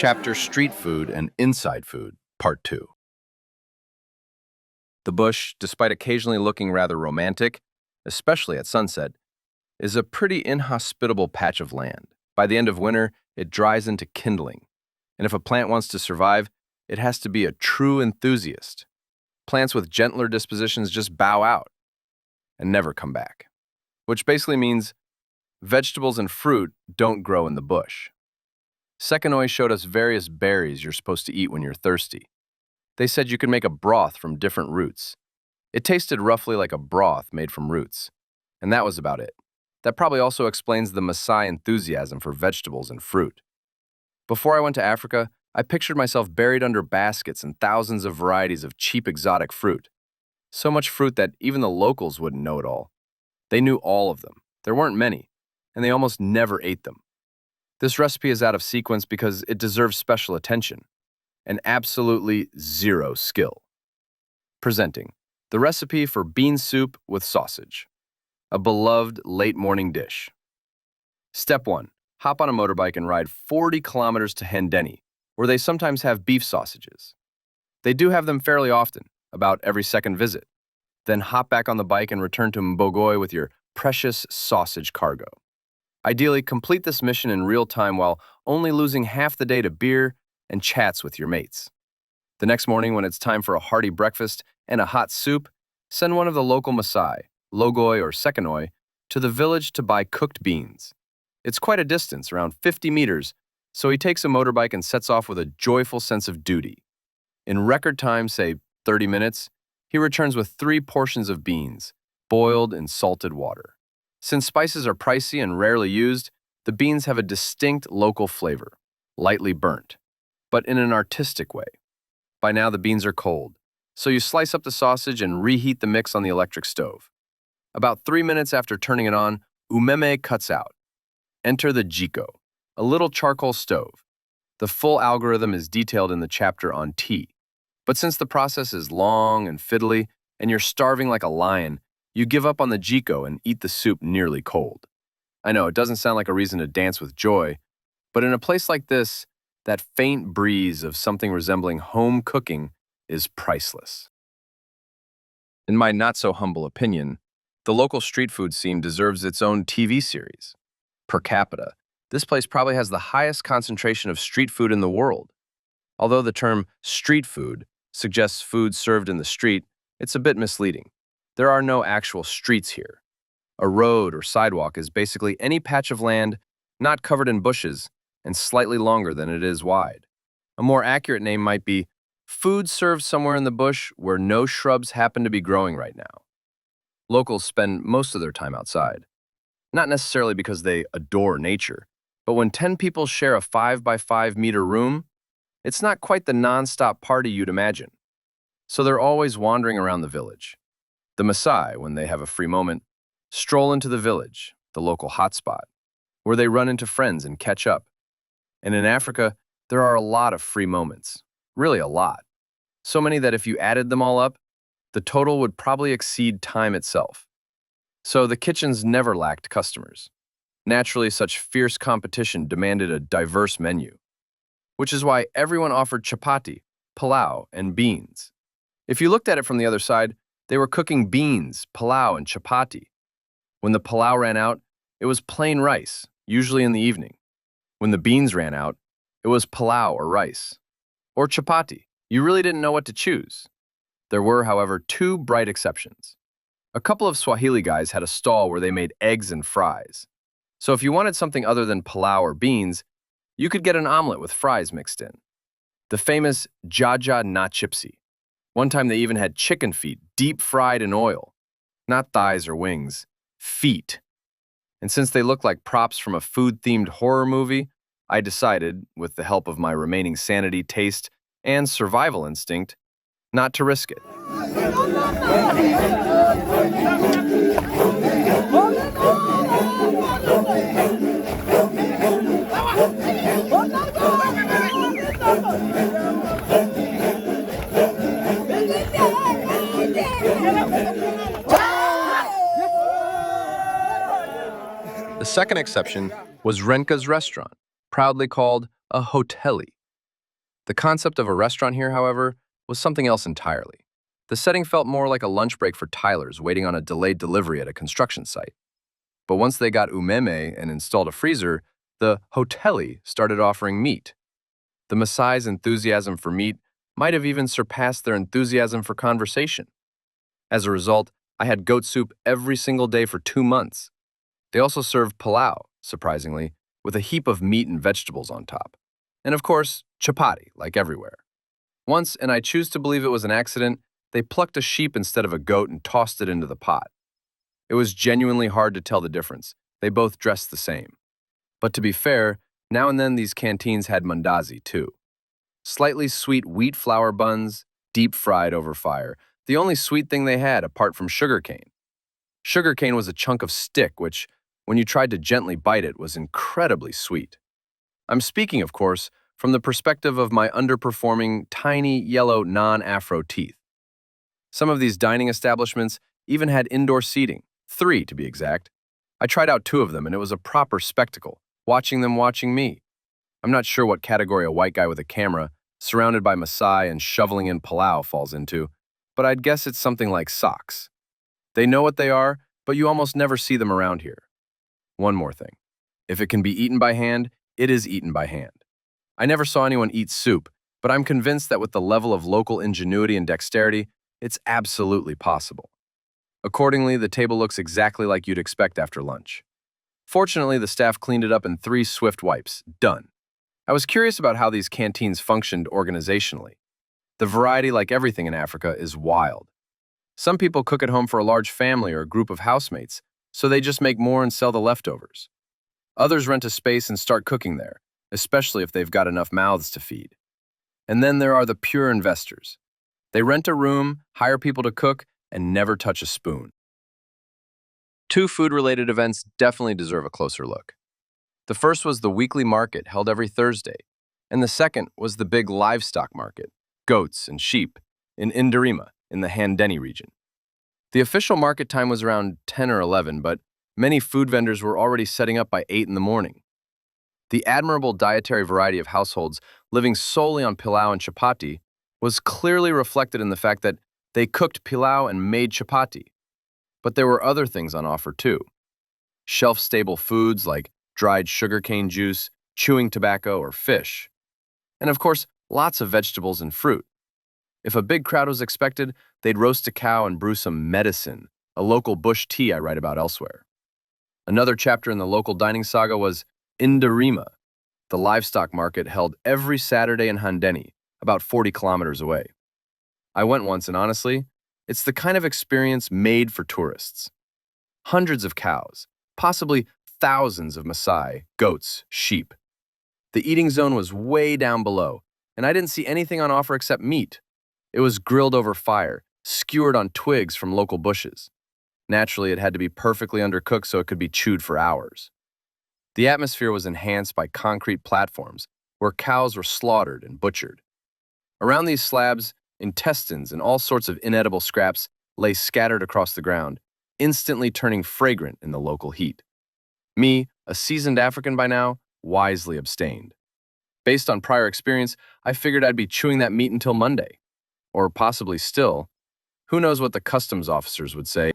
Chapter Street Food and Inside Food, Part 2. The bush, despite occasionally looking rather romantic, especially at sunset, is a pretty inhospitable patch of land. By the end of winter, it dries into kindling. And if a plant wants to survive, it has to be a true enthusiast. Plants with gentler dispositions just bow out and never come back. Which basically means vegetables and fruit don't grow in the bush. Sekanoi showed us various berries you're supposed to eat when you're thirsty. They said you could make a broth from different roots. It tasted roughly like a broth made from roots. And that was about it. That probably also explains the Maasai enthusiasm for vegetables and fruit. Before I went to Africa, I pictured myself buried under baskets and thousands of varieties of cheap exotic fruit. So much fruit that even the locals wouldn't know it all. They knew all of them. There weren't many, and they almost never ate them. This recipe is out of sequence because it deserves special attention and absolutely zero skill. Presenting the recipe for bean soup with sausage, a beloved late morning dish. Step 1. Hop on a motorbike and ride 40 kilometers to Hendeni, where they sometimes have beef sausages. They do have them fairly often, about every second visit. Then hop back on the bike and return to Mbogoi with your precious sausage cargo. Ideally, complete this mission in real time while only losing half the day to beer and chats with your mates. The next morning, when it's time for a hearty breakfast and a hot soup, send one of the local Maasai, Logoi or Sekanoi, to the village to buy cooked beans. It's quite a distance, around 50 meters, so he takes a motorbike and sets off with a joyful sense of duty. In record time, say 30 minutes, he returns with 3 portions of beans, boiled in salted water. Since spices are pricey and rarely used, the beans have a distinct local flavor, lightly burnt, but in an artistic way. By now the beans are cold, so you slice up the sausage and reheat the mix on the electric stove. About 3 minutes after turning it on, umeme cuts out. Enter the jiko, a little charcoal stove. The full algorithm is detailed in the chapter on tea. But since the process is long and fiddly, and you're starving like a lion, you give up on the jiko and eat the soup nearly cold. I know, it doesn't sound like a reason to dance with joy, but in a place like this, that faint breeze of something resembling home cooking is priceless. In my not-so-humble opinion, the local street food scene deserves its own TV series. Per capita, this place probably has the highest concentration of street food in the world. Although the term street food suggests food served in the street, it's a bit misleading. There are no actual streets here. A road or sidewalk is basically any patch of land not covered in bushes and slightly longer than it is wide. A more accurate name might be food served somewhere in the bush where no shrubs happen to be growing right now. Locals spend most of their time outside. Not necessarily because they adore nature, but when 10 people share a 5 by 5 meter room, it's not quite the non-stop party you'd imagine. So they're always wandering around the village. The Maasai, when they have a free moment, stroll into the village, the local hotspot, where they run into friends and catch up. And in Africa, there are a lot of free moments, really a lot. So many that if you added them all up, the total would probably exceed time itself. So the kitchens never lacked customers. Naturally, such fierce competition demanded a diverse menu, which is why everyone offered chapati, palau, and beans. If you looked at it from the other side, they were cooking beans, palau, and chapati. When the palau ran out, it was plain rice, usually in the evening. When the beans ran out, it was palau or rice. Or chapati. You really didn't know what to choose. There were, however, 2 bright exceptions. A couple of Swahili guys had a stall where they made eggs and fries. So if you wanted something other than palau or beans, you could get an omelet with fries mixed in. The famous jaja na chipsy. One time they even had chicken feet deep fried in oil. Not thighs or wings, feet. And since they looked like props from a food-themed horror movie, I decided, with the help of my remaining sanity, taste, and survival instinct, not to risk it. The second exception was Renka's restaurant, proudly called a hoteli. The concept of a restaurant here, however, was something else entirely. The setting felt more like a lunch break for Tylers waiting on a delayed delivery at a construction site. But once they got umeme and installed a freezer, the hoteli started offering meat. The Maasai's enthusiasm for meat might have even surpassed their enthusiasm for conversation. As a result, I had goat soup every single day for 2 months. They also served pilau, surprisingly, with a heap of meat and vegetables on top. And of course, chapati, like everywhere. Once, and I choose to believe it was an accident, they plucked a sheep instead of a goat and tossed it into the pot. It was genuinely hard to tell the difference. They both dressed the same. But to be fair, now and then these canteens had mandazi too. Slightly sweet wheat flour buns, deep fried over fire. The only sweet thing they had apart from sugarcane. Sugarcane was a chunk of stick which, when you tried to gently bite it, was incredibly sweet. I'm speaking, of course, from the perspective of my underperforming, tiny, yellow, non-afro teeth. Some of these dining establishments even had indoor seating, 3 to be exact. I tried out 2 of them and it was a proper spectacle, watching them watching me. I'm not sure what category a white guy with a camera, surrounded by Maasai and shoveling in palau falls into, but I'd guess it's something like socks. They know what they are, but you almost never see them around here. One more thing. If it can be eaten by hand, it is eaten by hand. I never saw anyone eat soup, but I'm convinced that with the level of local ingenuity and dexterity, it's absolutely possible. Accordingly, the table looks exactly like you'd expect after lunch. Fortunately, the staff cleaned it up in 3 swift wipes. Done. I was curious about how these canteens functioned organizationally. The variety, like everything in Africa, is wild. Some people cook at home for a large family or a group of housemates, so they just make more and sell the leftovers. Others rent a space and start cooking there, especially if they've got enough mouths to feed. And then there are the pure investors. They rent a room, hire people to cook, and never touch a spoon. 2 food-related events definitely deserve a closer look. The first was the weekly market held every Thursday, and the second was the big livestock market, goats and sheep, in Inderima, in the Handeni region. The official market time was around 10 or 11, but many food vendors were already setting up by 8 in the morning. The admirable dietary variety of households living solely on pilau and chapati was clearly reflected in the fact that they cooked pilau and made chapati. But there were other things on offer too. Shelf-stable foods like dried sugarcane juice, chewing tobacco, or fish. And of course, lots of vegetables and fruit. If a big crowd was expected, they'd roast a cow and brew some medicine, a local bush tea I write about elsewhere. Another chapter in the local dining saga was Inderima, the livestock market held every Saturday in Handeni, about 40 kilometers away. I went once and honestly, it's the kind of experience made for tourists. Hundreds of cows, possibly thousands of Maasai, goats, sheep. The eating zone was way down below, and I didn't see anything on offer except meat. It was grilled over fire, skewered on twigs from local bushes. Naturally, it had to be perfectly undercooked so it could be chewed for hours. The atmosphere was enhanced by concrete platforms where cows were slaughtered and butchered. Around these slabs, intestines and all sorts of inedible scraps lay scattered across the ground, instantly turning fragrant in the local heat. Me, a seasoned African by now, wisely abstained. Based on prior experience, I figured I'd be chewing that meat until Monday. Or possibly still. Who knows what the customs officers would say?